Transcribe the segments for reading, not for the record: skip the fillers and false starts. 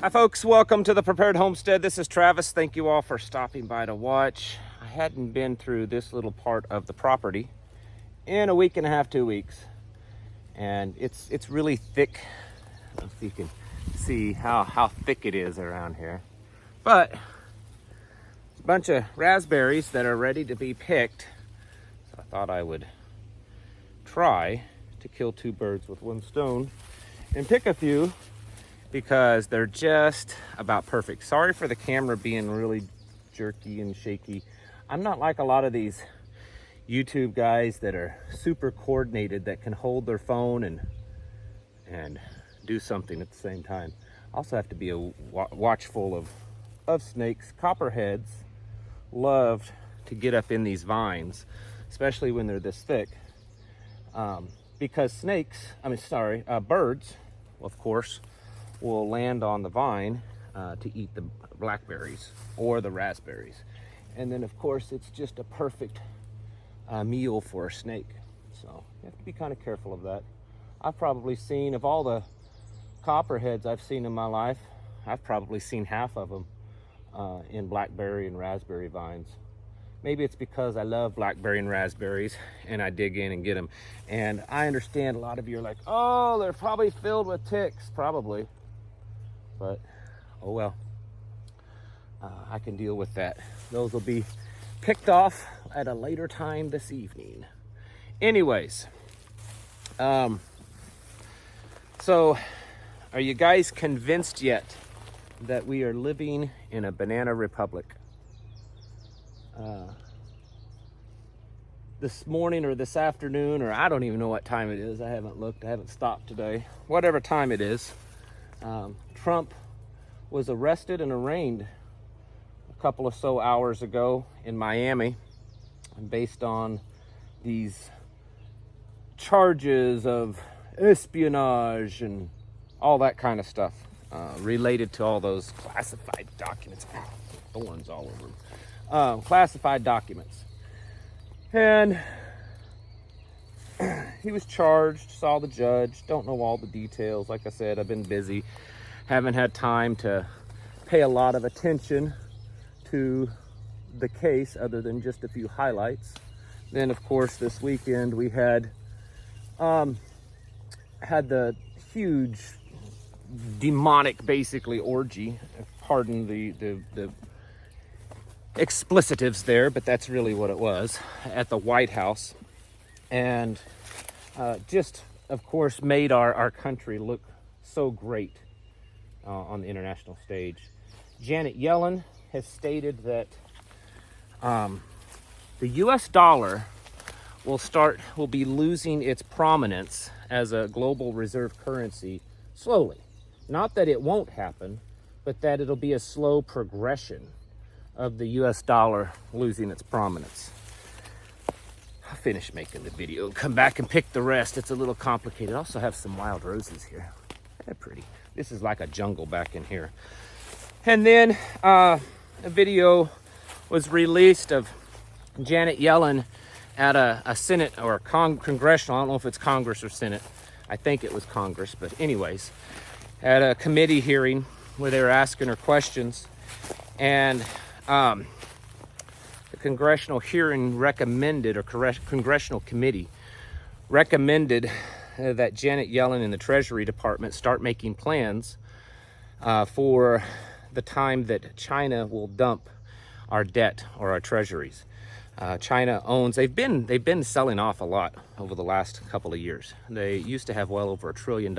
Hi folks, welcome to the Prepared Homestead. This is Travis. Thank you all for stopping by to watch. I hadn't been through this little part of the property in a week and a half, 2 weeks. And it's really thick. I don't know if you can see how thick it is around here. But it's a bunch of raspberries that are ready to be picked. So I thought I would try to kill two birds with one stone and pick a few, because they're just about perfect. Sorry for the camera being really jerky and shaky. I'm not like a lot of these YouTube guys that are super coordinated, that can hold their phone and do something at the same time. Also have to be watchful of snakes. Copperheads love to get up in these vines, especially when they're this thick, because birds, of course, will land on the vine to eat the blackberries or the raspberries. And then of course it's just a perfect meal for a snake. So you have to be kind of careful of that. I've probably seen, of all the copperheads I've seen in my life, I've probably seen half of them in blackberry and raspberry vines. Maybe it's because I love blackberry and raspberries and I dig in and get them. And I understand a lot of you are like, oh, they're probably filled with ticks. Probably. But, oh well, I can deal with that. Those will be picked off at a later time this evening. Anyways, so are you guys convinced yet that we are living in a banana republic? This morning or this afternoon, or I don't even know what time it is. I haven't looked, I haven't stopped today. Whatever time it is. Trump was arrested and arraigned a couple of so hours ago in Miami, based on these charges of espionage and all that kind of stuff related to all those classified documents. Thorns all over them. Classified documents. And he was charged, saw the judge, don't know all the details. Like I said, I've been busy. Haven't had time to pay a lot of attention to the case other than just a few highlights. Then of course this weekend we had the huge demonic basically orgy, pardon the explicitives there, but that's really what it was, at the White House. And just of course made our country look so great on the international stage. Janet Yellen has stated that the US dollar will be losing its prominence as a global reserve currency slowly. Not that it won't happen, but that it'll be a slow progression of the US dollar losing its prominence. I'll finish making the video and come back and pick the rest. It's a little complicated. I also have some wild roses here. They're pretty. This is like a jungle back in here. And then a video was released of Janet Yellen at a Senate or congressional, I don't know if it's Congress or Senate. I think it was Congress, but anyways, at a committee hearing where they were asking her questions. And the congressional hearing recommended, or congressional committee recommended that Janet Yellen and the Treasury Department start making plans for the time that China will dump our debt or our treasuries. China owns, they've been selling off a lot over the last couple of years. They used to have well over $1 trillion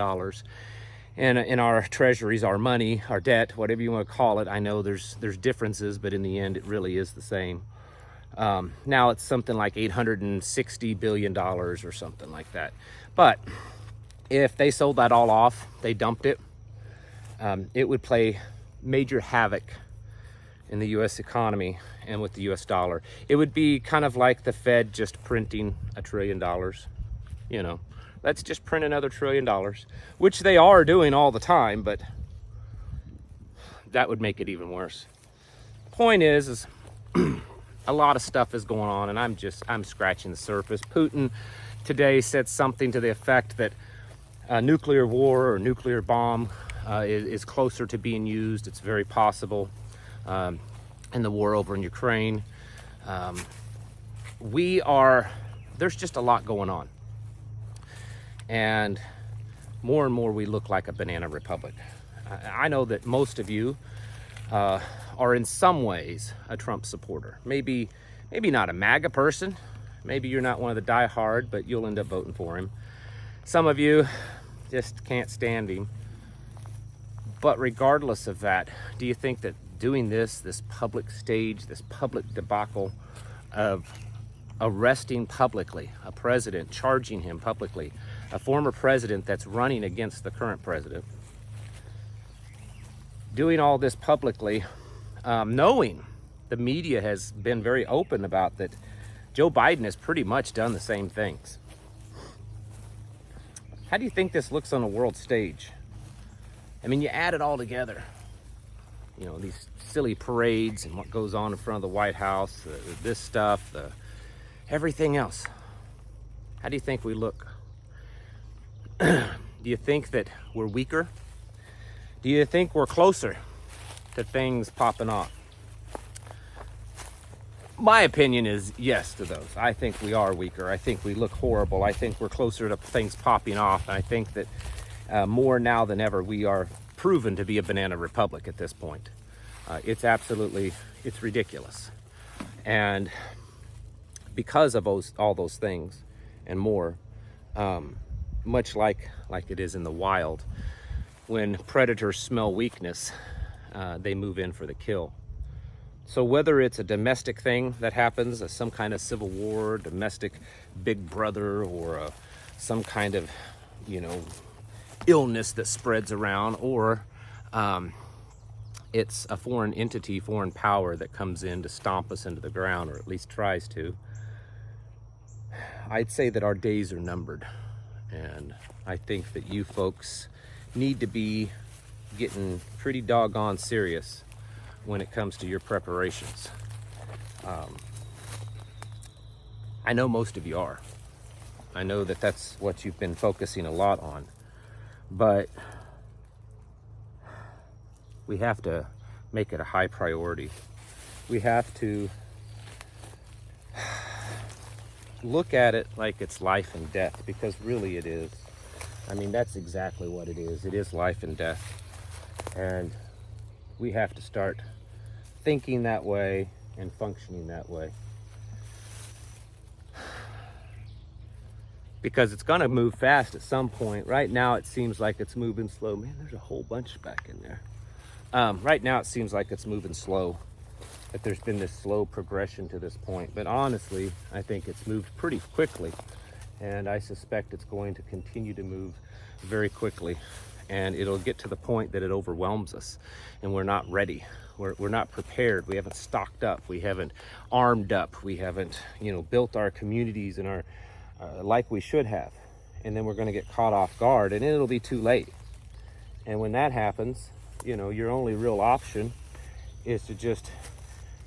in our treasuries, our money, our debt, whatever you want to call it. I know there's differences, but in the end, it really is the same. Now it's something like $860 billion or something like that. But if they sold that all off, they dumped it, it would play major havoc in the U.S. economy and with the U.S. dollar. It would be kind of like the Fed just printing $1 trillion. You know, let's just print another $1 trillion, which they are doing all the time, but that would make it even worse. Point is a lot of stuff is going on, and I'm scratching the surface. Putin today said something to the effect that a nuclear war or nuclear bomb is closer to being used. It's very possible in the war over in Ukraine. There's just a lot going on. And more we look like a banana republic. I know that most of you are in some ways a Trump supporter. Maybe not a MAGA person. Maybe you're not one of the die-hard, but you'll end up voting for him. Some of you just can't stand him. But regardless of that, do you think that doing this public stage, this public debacle of arresting publicly a president, charging him publicly, a former president that's running against the current president, doing all this publicly, knowing the media has been very open about that Joe Biden has pretty much done the same things. How do you think this looks on a world stage? I mean, you add it all together. You know, these silly parades and what goes on in front of the White House, this stuff, everything else. How do you think we look? Do you think that we're weaker? Do you think we're closer to things popping off? My opinion is yes to those. I think we are weaker. I think we look horrible. I think we're closer to things popping off. I think that more now than ever, we are proven to be a banana republic at this point. It's ridiculous. And because of all those things and more, much like it is in the wild, when predators smell weakness, they move in for the kill. So whether it's a domestic thing that happens, some kind of civil war, domestic big brother, or some kind of, illness that spreads around, or it's a foreign entity, foreign power that comes in to stomp us into the ground, or at least tries to, I'd say that our days are numbered. And I think that you folks need to be getting pretty doggone serious when it comes to your preparations. I know most of you are. I know that that's what you've been focusing a lot on. But we have to make it a high priority. We have to look at it like it's life and death, because really it is. I mean, that's exactly what it is. It is life and death. And we have to start thinking that way and functioning that way. Because it's going to move fast at some point. Right now it seems like it's moving slow. Man, there's a whole bunch back in there. Right now it seems like it's moving slow, that there's been this slow progression to this point. But honestly, I think it's moved pretty quickly, and I suspect it's going to continue to move very quickly, and it'll get to the point that it overwhelms us and we're not ready. We're not prepared. We haven't stocked up. We haven't armed up. We haven't, built our communities and our like we should have. And then we're going to get caught off guard, and it'll be too late. And when that happens, your only real option is to just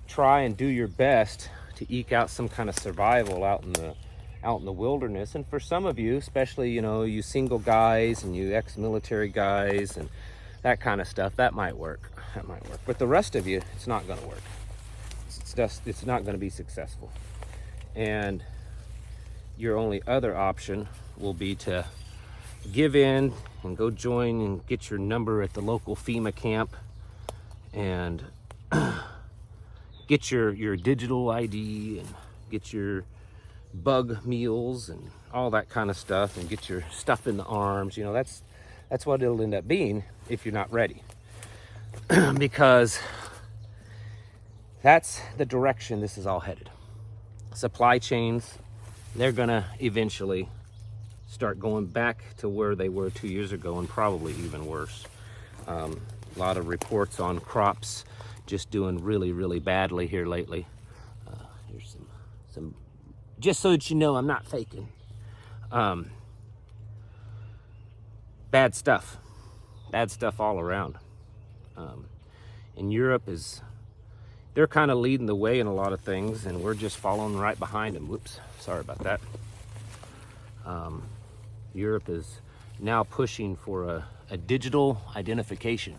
try and do your best to eke out some kind of survival out in the wilderness. And for some of you, especially, you single guys and you ex-military guys and that kind of stuff, that might work. But the rest of you, it's not going to work. It's not going to be successful. And your only other option will be to give in and go join and get your number at the local FEMA camp and get your digital ID and get your bug meals and all that kind of stuff, and get your stuff in the arms. That's what it'll end up being if you're not ready. Because that's the direction this is all headed. Supply chains, they're gonna eventually start going back to where they were 2 years ago, and probably even worse. A lot of reports on crops just doing really, really badly here lately. Here's some, just so that you know I'm not faking. Bad stuff all around. And Europe they're kind of leading the way in a lot of things, and we're just following right behind them. Whoops, sorry about that. Europe is now pushing for a digital identification.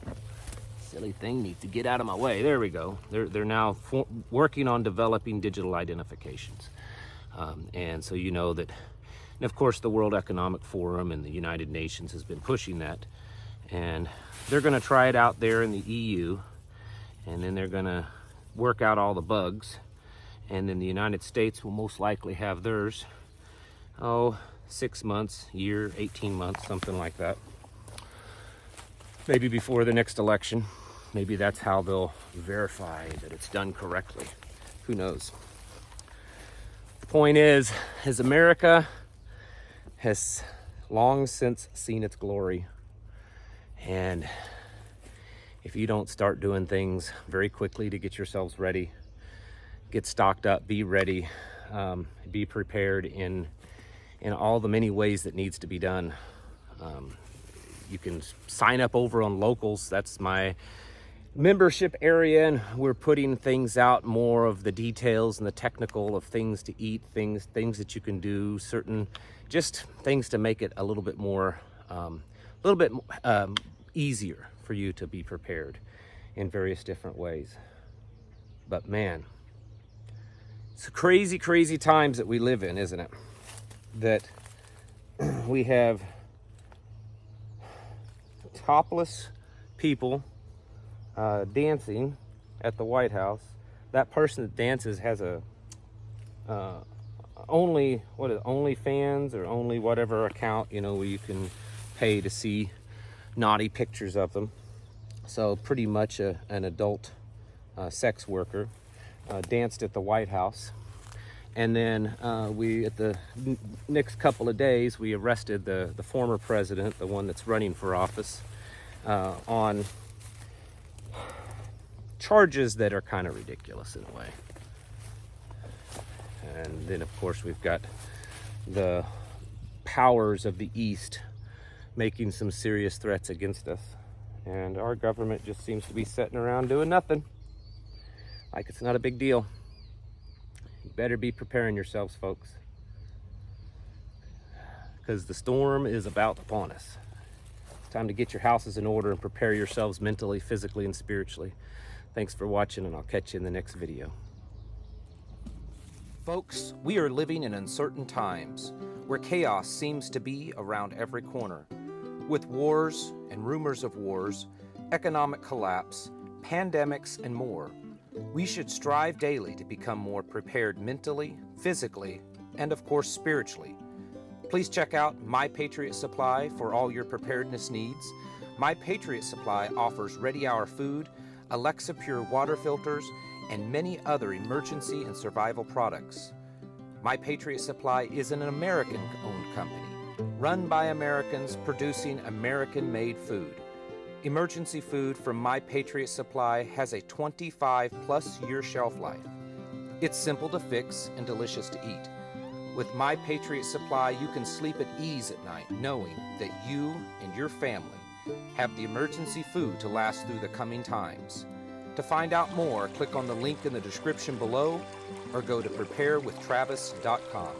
Silly thing needs to get out of my way. There we go. They're now working on developing digital identifications. And so you know that, and of course the World Economic Forum and the United Nations has been pushing that. And they're going to try it out there in the EU, and then they're going to work out all the bugs. And then the United States will most likely have theirs, 6 months, year, 18 months, something like that. Maybe before the next election. Maybe that's how they'll verify that it's done correctly. Who knows? The point is America has long since seen its glory. And if you don't start doing things very quickly to get yourselves ready, get stocked up, be ready, be prepared in all the many ways that needs to be done. You can sign up over on Locals. That's my membership area, and we're putting things out, more of the details and the technical of things to eat, things that you can do, certain just things to make it a little bit more, easier for you to be prepared in various different ways. But man, it's crazy, crazy times that we live in, isn't it? That we have topless people dancing at the White House. That person that dances has a OnlyFans or only whatever account, where you can pay to see naughty pictures of them. So pretty much an adult sex worker danced at the White House. And then we, at the next couple of days, we arrested the former president, the one that's running for office, on charges that are kind of ridiculous in a way. And then, of course, we've got the powers of the East making some serious threats against us. And our government just seems to be sitting around doing nothing. Like it's not a big deal. You better be preparing yourselves, folks, because the storm is about upon us. It's time to get your houses in order and prepare yourselves mentally, physically, and spiritually. Thanks for watching, and I'll catch you in the next video. Folks, we are living in uncertain times where chaos seems to be around every corner. With wars and rumors of wars, economic collapse, pandemics, and more, we should strive daily to become more prepared mentally, physically, and of course spiritually. Please check out My Patriot Supply for all your preparedness needs. My Patriot Supply offers Ready Hour food, Alexa Pure water filters, and many other emergency and survival products. My Patriot Supply is an American-owned company, run by Americans, producing American-made food. Emergency food from My Patriot Supply has a 25-plus year shelf life. It's simple to fix and delicious to eat. With My Patriot Supply, you can sleep at ease at night, knowing that you and your family have the emergency food to last through the coming times. To find out more, click on the link in the description below or go to preparewithtravis.com.